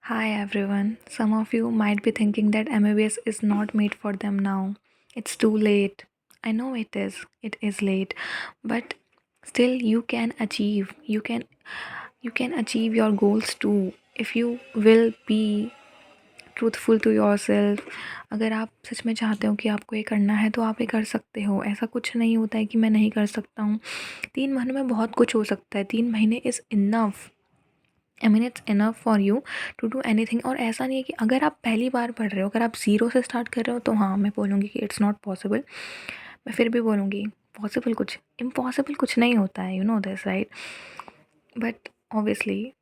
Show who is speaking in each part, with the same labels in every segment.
Speaker 1: Hi everyone. Some of you might be thinking that MBBS is not made for them now. It's too late. I know it is. It is late. But still you can achieve. You can achieve your goals too if you will be truthful to yourself. अगर आप सच में चाहते हो कि आपको ये करना है तो आप ये कर सकते हो. ऐसा कुछ नहीं होता है कि मैं नहीं कर सकता हूँ. 3 महीनों में बहुत कुछ हो सकता है. 3 महीने is enough. I mean it's enough for you to do anything. और ऐसा नहीं है कि अगर आप पहली बार पढ़ रहे हो, अगर आप ज़ीरो से स्टार्ट कर रहे हो तो हाँ मैं बोलूँगी कि इट्स नॉट पॉसिबल. मैं फिर भी बोलूँगी पॉसिबल कुछ इम्पॉसिबल कुछ नहीं होता है. You know this right. But obviously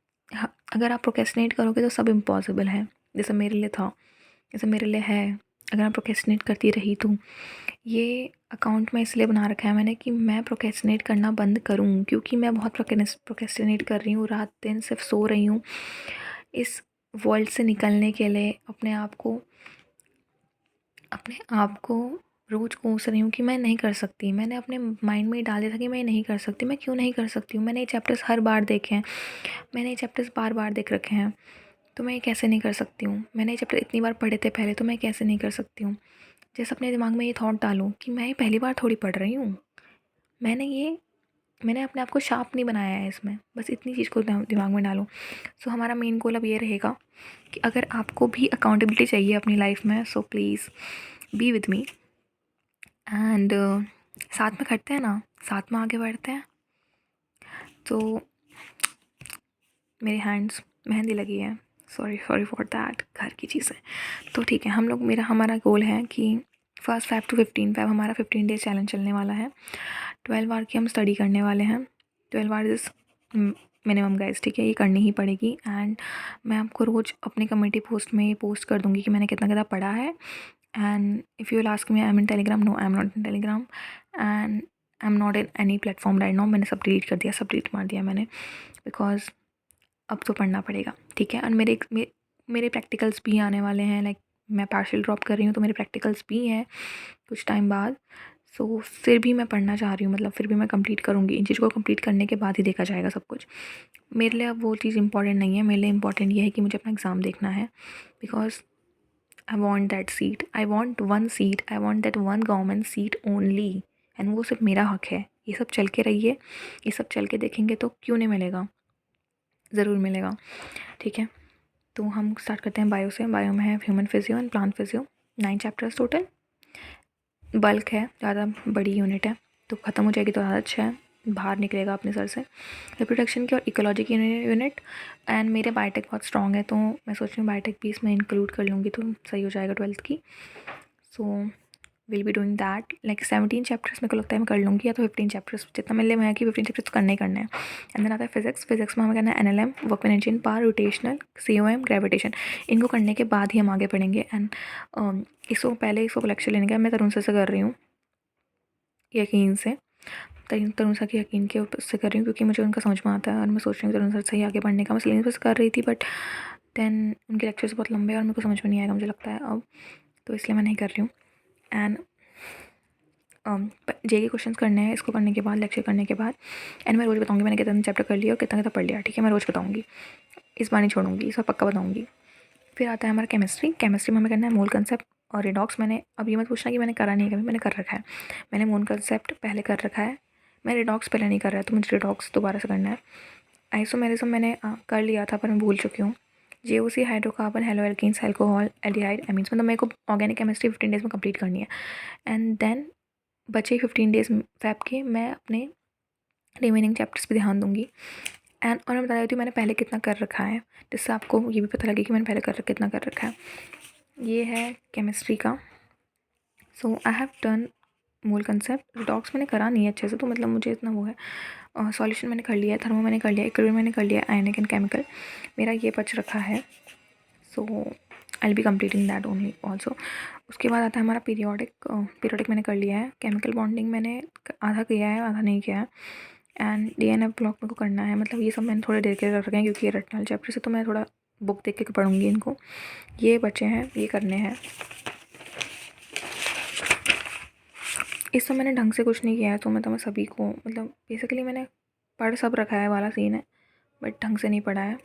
Speaker 1: अगर आप प्रोक्रेस्टिनेट करोगे तो सब इम्पॉसिबल है. जैसे मेरे लिए था, जैसे मेरे लिए है. अगर आप प्रोक्रेस्टिनेट करती रही तो ये अकाउंट में इसलिए बना रखा है मैंने कि मैं प्रोक्रेस्टिनेट करना बंद करूं, क्योंकि मैं बहुत प्रोक्रेस्टिनेट कर रही हूँ. रात दिन सिर्फ सो रही हूँ. इस वर्ल्ड से निकलने के लिए अपने आप को रोज़ कोस रही हूँ कि मैं नहीं कर सकती. मैंने अपने माइंड में डाल दिया था कि मैं नहीं कर सकती. मैं क्यों नहीं कर सकती हूँ? मैंने ये चैप्टर्स हर बार देखे हैं. मैंने ये चैप्टर्स बार बार देख रखे हैं. तो मैं ये कैसे नहीं कर सकती हूँ? मैंने ये चैप्टर इतनी बार पढ़े थे पहले, तो मैं कैसे नहीं कर सकती हूँ? जैसे अपने दिमाग में ये थॉट डालूँ कि मैं ये पहली बार थोड़ी पढ़ रही हूँ. मैंने अपने आप को शार्प नहीं बनाया है इसमें. बस इतनी चीज़ को दिमाग में डालो. सो हमारा मेन गोल अब ये रहेगा कि अगर आपको भी अकाउंटेबिलिटी चाहिए अपनी लाइफ में, so please be with me and साथ में करते हैं ना, साथ में आगे बढ़ते हैं. तो मेरे हैंड्स मेहंदी लगी है. Sorry sorry for that. घर की चीज़ें. तो ठीक है, हम लोग हमारा गोल है कि 1 फ़रवरी to 15 फ़रवरी हमारा 15 डेज चैलेंज चलने वाला है. 12 आवर की हम स्टडी करने वाले हैं. 12 आवर्स मिनिमम गाइस. ठीक है, ये करनी ही पड़ेगी. एंड मैं आपको रोज़ अपने कम्युनिटी पोस्ट में ये पोस्ट कर दूँगी कि मैंने कितना कितना पढ़ा है. And if you will ask me I am in Telegram. No, I am not in Telegram and I am not in any platform right now. मैंने सब डिलीट कर दिया, सब डिलीट मार दिया मैंने, बिकॉज अब तो पढ़ना पड़ेगा. ठीक है. और मेरे प्रैक्टिकल्स भी आने वाले हैं. लाइक मैं पार्शियल ड्रॉप कर रही हूँ तो मेरे प्रैक्टिकल्स भी हैं कुछ टाइम बाद. सो फिर भी मैं पढ़ना चाह रही हूँ. मतलब फिर भी मैं कंप्लीट करूँगी. इन चीज़ों को कंप्लीट करने के बाद ही देखा जाएगा सब कुछ. मेरे लिए अब वो चीज़ इंपॉर्टेंट नहीं है. मेरे लिए इंपॉर्टेंट ये है कि मुझे अपना एग्ज़ाम देखना है. Because I want that seat. I want one seat. I want that one government seat only. And वो सिर्फ मेरा हक है. ये सब चल के रहिए, ये सब चल के देखेंगे तो क्यों नहीं मिलेगा. ज़रूर मिलेगा. ठीक है. तो हम स्टार्ट करते हैं बायो से. बायो में है human physio and plant physio. 9 chapters total. Bulk है, ज़्यादा बड़ी यूनिट है, तो ख़त्म हो जाएगी तो ज़्यादा अच्छा है. बाहर निकलेगा अपने सर से. रिप्रोडक्शन की और इकोलॉजी की यूनिट. एंड मेरे बायोटेक बहुत स्ट्रॉन्ग है तो मैं सोच रही हूँ बायोटेक भी इसमें इंक्लूड कर लूँगी तो सही हो जाएगा 12th की. So will be doing that. Like 17 chapters मेरे को लगता है मैं कर लूँगी, या तो 15 चैप्टर्स. जितना मिले मैं कि 15 चैप्टर्स करने ही करने हैं. एंड देन आता है फिजिक्स. फिजिक्स में हमें करना है NLM, work energy in power, rotational, COM, gravitation. इनको करने के बाद ही हम आगे बढ़ेंगे. एंड इसको लेक्चर लेने का मैं तरुण सर से कर रही हूँ, यकीन से. तरुण सर के यकीन के ऊपर से कर रही हूँ क्योंकि मुझे उनका समझ में आता है. और मैं सोच रही हूँ तरुण सर से ही आगे बढ़ने का. मैं सिलेबस कर रही थी बट देन उनके लेक्चर्स बहुत लंबे और मेरे को समझ में नहीं आएगा मुझे लगता है अब, तो इसलिए मैं नहीं कर रही हूँ. एंड जे के क्वेश्चन करने हैं इसको करने के बाद, लेक्चर करने के बाद. एंड मैं रोज़ बताऊँगी मैंने कितना चैप्टर कर लिया और कितना कितना पढ़ लिया. ठीक है, मैं रोज़ बताऊँगी, इस बार नहीं छोड़ूंगी, इस बार पक्का बताऊँगी. फिर आता है हमारा केमिस्ट्री. केमिस्ट्री में हमें करना है मोल कंसेप्ट और रिडॉक्स. मैंने अब ये मत पूछना कि मैंने करा नहीं है कभी, मैंने कर रखा है. मैंने मोल कंसेप्ट पहले कर रखा है. मैं रिडॉक्स पहले नहीं कर रहा है तो मुझे रिडॉक्स दोबारा से करना है. आइसोमेरिज्म मैंने कर लिया था पर मैं भूल चुकी हूँ. JOC, hydrocarbon, hello alkenes, alcohol, aldehyde, amines. मतलब मेरे को ऑर्गेनिक केमिस्ट्री 15 डेज़ में कंप्लीट करनी है. एंड देन बचे 15 डेज़ फैब के मैं अपने रिमेनिंग चैप्टर्स पे ध्यान दूँगी. एंड और मैं बता देती हूँ मैंने पहले कितना कर रखा है, जिससे आपको ये भी पता लगे कि मैंने पहले कितना कर रखा है. ये है केमिस्ट्री का. So I have done mole concept. Redox मैंने करा नहीं है अच्छे से तो मतलब मुझे इतना वो है. सॉल्यूशन मैंने कर लिया है, थर्मो मैंने कर लिया, इक्विलिब्रियम मैंने कर लिया, आयनिक एंड केमिकल मेरा ये बच रखा है. So I will be completing that only also. उसके बाद आता है हमारा पीरियोडिक मैंने कर लिया है. केमिकल बॉन्डिंग मैंने आधा किया है, आधा नहीं किया है. एंड DNF ब्लॉक मेरे को करना है. मतलब ये सब मैंने थोड़े देर के रख रखे हैं क्योंकि ये रटने वाले चैप्टर से तो मैं थोड़ा बुक देख के पढ़ूंगी इनको. ये बचे हैं, ये करने हैं. इस समय मैंने ढंग से कुछ नहीं किया है तो मैं सभी को मतलब बेसिकली मैंने पढ़ सब रखा है वाला सीन है बट ढंग से नहीं पढ़ा है.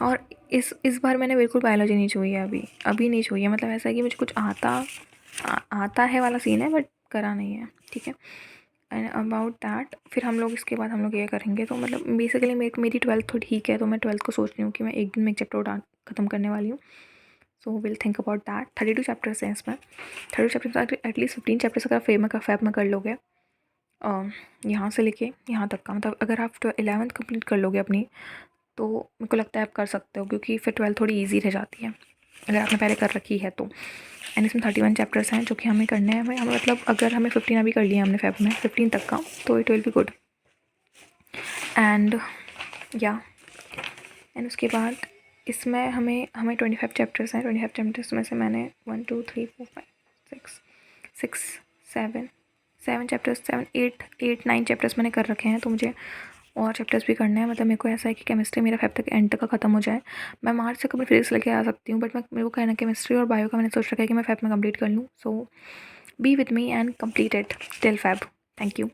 Speaker 1: और इस बार मैंने बिल्कुल बायोलॉजी नहीं छुई है, अभी नहीं छुई है। मतलब ऐसा है कि मुझे कुछ आता है वाला सीन है, बट करा नहीं है, ठीक है। एंड अबाउट दैट फिर हम लोग इसके बाद हम लोग ये करेंगे। तो मतलब बेसिकली मेरी 12th तो ठीक है, तो मैं 12th को सोच रही हूँ कि मैं एक दिन में एक चैप्टर ख़त्म करने वाली हूँ। So will think about that. 32 chapters हैं इसमें। 32 चैप्टर्स एटलीस्ट 15 चैप्टर्स अगर फैब में कर लोगे, यहाँ से लेके यहाँ तक का, मतलब अगर आप 11th कंप्लीट कर लोगे अपनी, तो मेरे को लगता है आप कर सकते हो, क्योंकि फिर 12th थोड़ी ईजी रह जाती है अगर आपने पहले कर रखी है तो। एंड इसमें 31 चैप्टर्स हैं जो कि हमें करने हैं। हमें मतलब अगर हमें 15 अभी कर लिया हमने फेब में 15 तक का, तो it will be good. And या एंड उसके बाद इसमें हमें 25 चैप्टर्स हैं। 25 चैप्टर्स में से मैंने 1 2 3 4 5 6 7 चैप्टर्स 8 9 चैप्टर्स मैंने कर रखे हैं। तो मुझे और चैप्टर्स भी करने हैं। मतलब मेरे को ऐसा है कि केमिस्ट्री मेरा फेब तक एंड तक का ख़त्म हो जाए। मैं मार्च से कभी फिजिक्स लेके आ सकती हूँ, बट मेरे को कहना केमिस्ट्री और बायो का मैंने सोच रखा है कि मैं फेब में कंप्लीट कर लूँ। So be with me and complete it till Feb. Thank you.